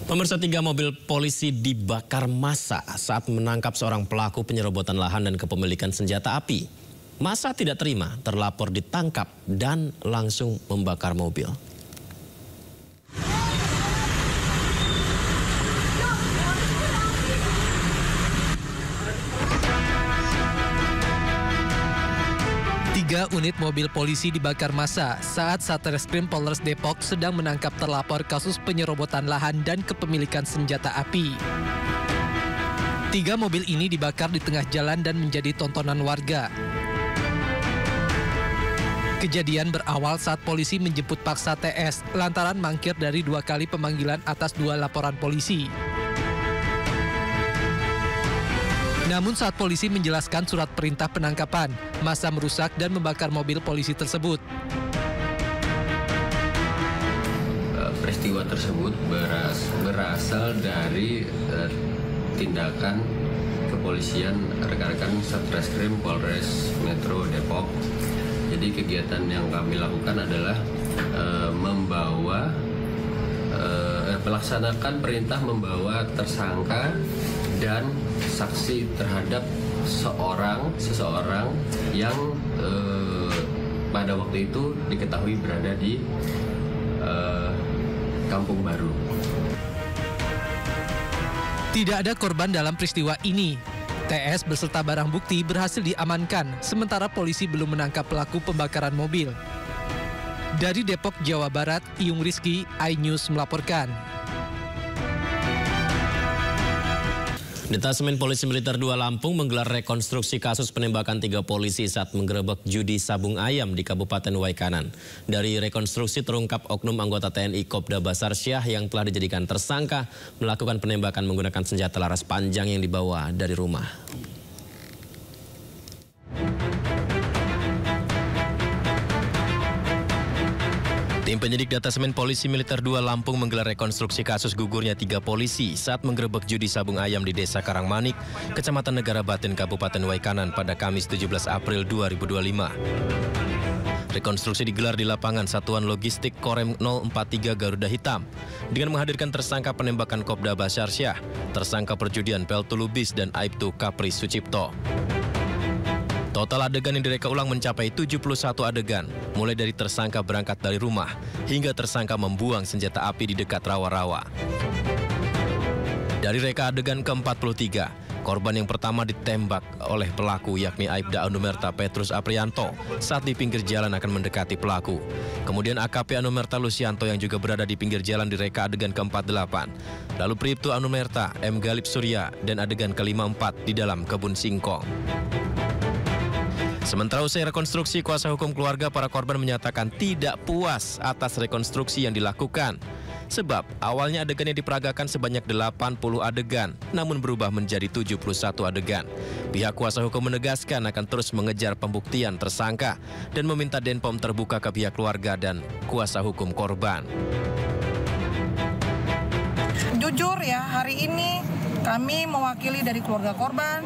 Pemirsa, 3 mobil polisi dibakar massa saat menangkap seorang pelaku penyerobotan lahan dan kepemilikan senjata api. Massa tidak terima, terlapor ditangkap dan langsung membakar mobil. Tiga unit mobil polisi dibakar massa saat Satreskrim Polres Depok sedang menangkap terlapor kasus penyerobotan lahan dan kepemilikan senjata api. 3 mobil ini dibakar di tengah jalan dan menjadi tontonan warga. Kejadian berawal saat polisi menjemput paksa TS lantaran mangkir dari 2 kali pemanggilan atas 2 laporan polisi. Namun saat polisi menjelaskan surat perintah penangkapan, massa merusak dan membakar mobil polisi tersebut. Peristiwa tersebut berasal dari tindakan kepolisian rekan-rekan Satreskrim Polres Metro Depok. Jadi kegiatan yang kami lakukan adalah melaksanakan perintah membawa tersangka dan saksi terhadap seseorang yang pada waktu itu diketahui berada di Kampung Baru. Tidak ada korban dalam peristiwa ini. TS beserta barang bukti berhasil diamankan, sementara polisi belum menangkap pelaku pembakaran mobil. Dari Depok, Jawa Barat, Iyung Rizky, iNews melaporkan. Detasemen Polisi Militer 2 Lampung menggelar rekonstruksi kasus penembakan 3 polisi saat menggerebek judi sabung ayam di Kabupaten Waikanan. Dari rekonstruksi terungkap oknum anggota TNI Kopda Basarsyah yang telah dijadikan tersangka melakukan penembakan menggunakan senjata laras panjang yang dibawa dari rumah. Tim penyidik Detasemen Polisi Militer 2 Lampung menggelar rekonstruksi kasus gugurnya 3 polisi saat menggerebek judi sabung ayam di Desa Karangmanik, Kecamatan Negara Batin, Kabupaten Waikanan pada Kamis 17 April 2025. Rekonstruksi digelar di lapangan Satuan Logistik Korem 043 Garuda Hitam dengan menghadirkan tersangka penembakan Kopda Basarsyah, tersangka perjudian Peltu Lubis dan Aibtu Kapri Sucipto. Total adegan yang direka ulang mencapai 71 adegan, mulai dari tersangka berangkat dari rumah hingga tersangka membuang senjata api di dekat rawa-rawa. Dari reka adegan ke-43, korban yang pertama ditembak oleh pelaku yakni Aibda Anumerta Petrus Aprianto saat di pinggir jalan akan mendekati pelaku. Kemudian AKP Anumerta Lucianto yang juga berada di pinggir jalan di reka adegan ke-48. Lalu Pribtu Anumerta, M. Galip Surya, dan adegan ke-54 di dalam kebun singkong. Sementara usai rekonstruksi, kuasa hukum keluarga para korban menyatakan tidak puas atas rekonstruksi yang dilakukan. Sebab awalnya adegan yang diperagakan sebanyak 80 adegan, namun berubah menjadi 71 adegan. Pihak kuasa hukum menegaskan akan terus mengejar pembuktian tersangka dan meminta Denpom terbuka ke pihak keluarga dan kuasa hukum korban. Jujur ya, hari ini kami mewakili dari keluarga korban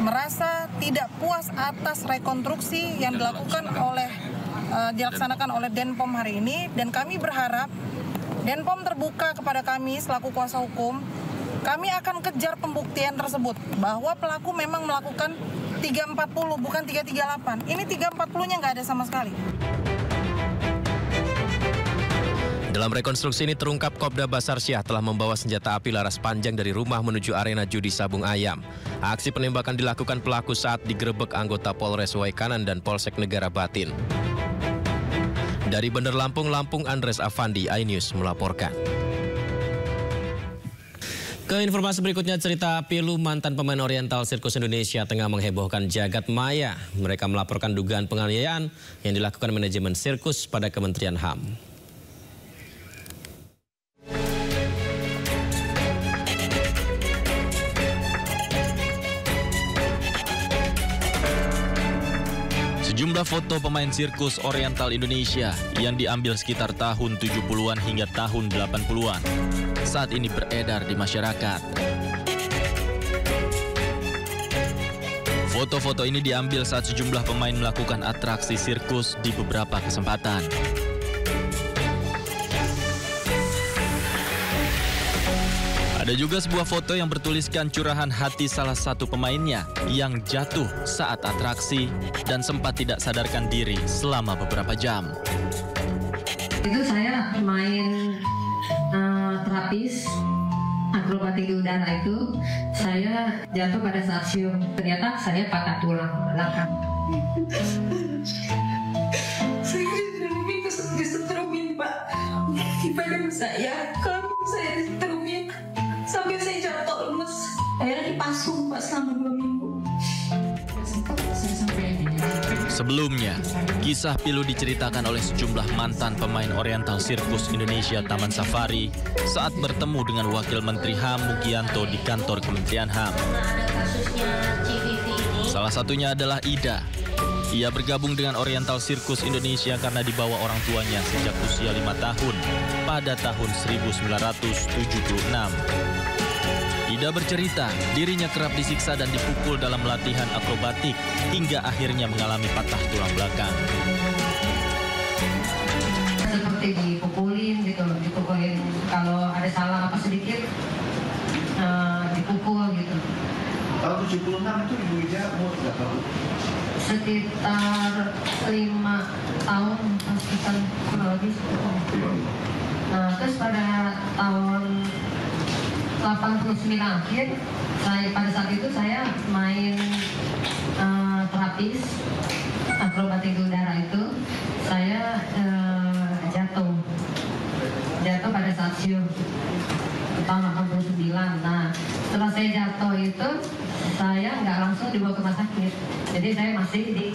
merasa tidak puas atas rekonstruksi yang dilaksanakan oleh Denpom hari ini, dan kami berharap Denpom terbuka kepada kami selaku kuasa hukum. Kami akan kejar pembuktian tersebut bahwa pelaku memang melakukan 340 bukan 338. Ini 340-nya nggak ada sama sekali. Dalam rekonstruksi ini terungkap Kopda Basarsyah telah membawa senjata api laras panjang dari rumah menuju arena judi sabung ayam. Aksi penembakan dilakukan pelaku saat digerebek anggota Polres Waikanan dan Polsek Negara Batin. Dari Bandar Lampung, Andres Afandi, iNews melaporkan. Ke informasi berikutnya, cerita pilu mantan pemain Oriental Sirkus Indonesia tengah menghebohkan jagat maya. Mereka melaporkan dugaan penganiayaan yang dilakukan manajemen sirkus pada Kementerian HAM. Sejumlah foto pemain sirkus Oriental Indonesia yang diambil sekitar tahun 70-an hingga tahun 80-an saat ini beredar di masyarakat. Foto-foto ini diambil saat sejumlah pemain melakukan atraksi sirkus di beberapa kesempatan. Ada juga sebuah foto yang bertuliskan curahan hati salah satu pemainnya yang jatuh saat atraksi dan sempat tidak sadarkan diri selama beberapa jam. Itu saya main terapis akrobatik di udara itu, saya jatuh pada saat siung. Ternyata saya patah tulang belakang. Saya disetrumin, Pak. Di badan saya, kalau saya disetrumin sampai saya jatuh lemes. Akhirnya dipasung, Pak, selama 2 minggu. Sebelumnya, kisah pilu diceritakan oleh sejumlah mantan pemain Oriental Sirkus Indonesia Taman Safari saat bertemu dengan Wakil Menteri HAM Mugianto di kantor Kementerian HAM. Salah satunya adalah Ida. Ia bergabung dengan Oriental Sirkus Indonesia karena dibawa orang tuanya sejak usia 5 tahun pada tahun 1976. Ida bercerita, dirinya kerap disiksa dan dipukul dalam latihan akrobatik hingga akhirnya mengalami patah tulang belakang. Seperti dipukulin gitu, dipukulin kalau ada salah apa sedikit dipukul gitu. Tahun 76 itu Ibu Ida umur berapa? Sekitar 5 tahun, sekitar kurang lebih. Nah, terus pada tahun 89 akhir, pada saat itu saya main terapis akrobatik di udara itu, saya jatuh pada saat siung tahun 89. Nah, setelah saya jatuh itu, saya nggak langsung dibawa ke rumah sakit. Jadi saya masih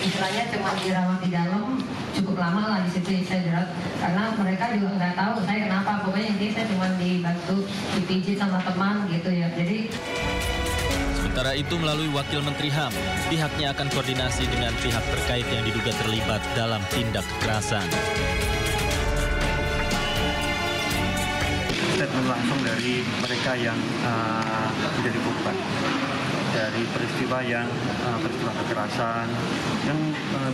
istilahnya cuma dirawat di dalam, cukup lama lah di situ saya dirawat. Karena mereka juga nggak tahu saya kenapa. Pokoknya intinya saya cuma dibantu, dipijit sama teman gitu ya. Jadi sementara itu melalui Wakil Menteri HAM, pihaknya akan koordinasi dengan pihak terkait yang diduga terlibat dalam tindak kekerasan. Statement langsung dari mereka yang menjadi korban dari peristiwa peristiwa kekerasan yang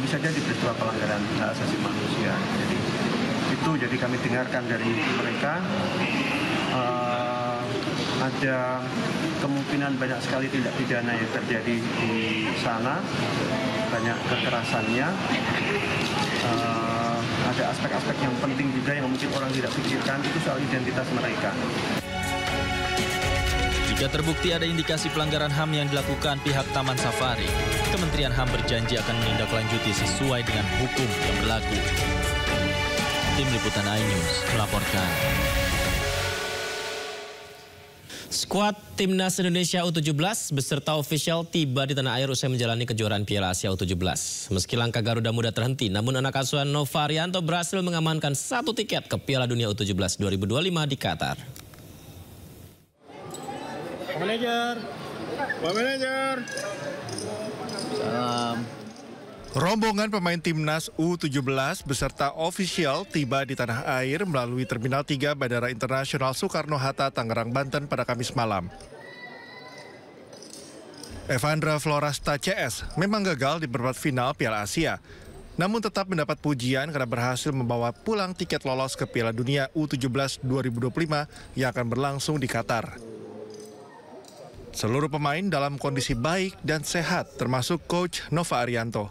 bisa jadi peristiwa pelanggaran hak asasi manusia. Jadi kami dengarkan dari mereka ada kemungkinan banyak sekali tindak pidana yang terjadi di sana, banyak kekerasannya. Ada aspek-aspek yang penting juga yang mungkin orang tidak pikirkan, itu soal identitas mereka. Jika terbukti ada indikasi pelanggaran HAM yang dilakukan pihak Taman Safari, Kementerian HAM berjanji akan menindaklanjuti sesuai dengan hukum yang berlaku. Tim Liputan iNews melaporkan. Skuad Timnas Indonesia U17 beserta ofisial tiba di tanah air usai menjalani kejuaraan Piala Asia U17. Meski langkah Garuda Muda terhenti, namun anak asuhan Nova Arianto berhasil mengamankan 1 tiket ke Piala Dunia U17 2025 di Qatar. Pak Manajer. Salam. Rombongan pemain Timnas U17 beserta ofisial tiba di tanah air melalui Terminal 3 Bandara Internasional Soekarno-Hatta, Tangerang, Banten pada Kamis malam. Evandra Florasta CS memang gagal di perempat final Piala Asia, namun tetap mendapat pujian karena berhasil membawa pulang tiket lolos ke Piala Dunia U17 2025 yang akan berlangsung di Qatar. Seluruh pemain dalam kondisi baik dan sehat, termasuk Coach Nova Arianto.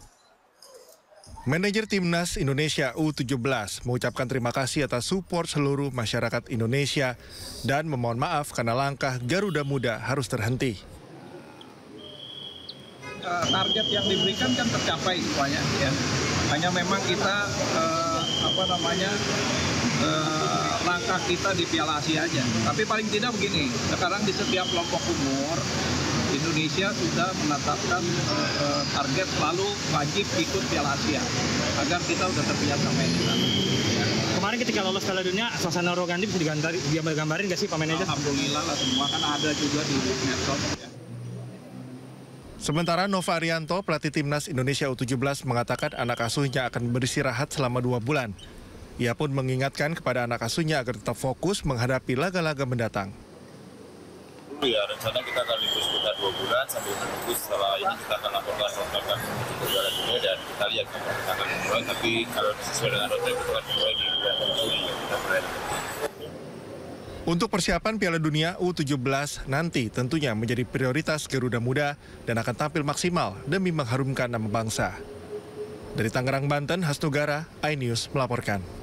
Manajer Timnas Indonesia U17 mengucapkan terima kasih atas support seluruh masyarakat Indonesia dan memohon maaf karena langkah Garuda Muda harus terhenti. Target yang diberikan kan tercapai semuanya, ya. Hanya memang kita langkah kita di Piala Asia aja. Tapi paling tidak begini, sekarang di setiap kelompok umur Indonesia sudah menetapkan target selalu wajib ikut Piala Asia agar kita sudah terbiasa main di sana. Kemarin ketika lolos Piala Dunia, suasana Rogandi bisa digambarin nggak sih Pak Manajer? Alhamdulillah lah, semua kan ada juga di medsos. Ya. Sementara Nova Arianto, pelatih Timnas Indonesia U17 mengatakan anak asuhnya akan beristirahat selama 2 bulan. Ia pun mengingatkan kepada anak asuhnya agar tetap fokus menghadapi laga-laga mendatang. Ya, rencana kita akan libur sekitar 2 bulan sambil menunggu setelah ini kita akan laporkan ke Piala Dunia dan kita lihat kita akan mulai, tapi kalau sesuai dengan roadmap kita akan mulai di bulan Juli kita mulai. Untuk persiapan Piala Dunia U17 nanti tentunya menjadi prioritas Garuda Muda dan akan tampil maksimal demi mengharumkan nama bangsa. Dari Tangerang, Banten, Hasnugara, iNews melaporkan.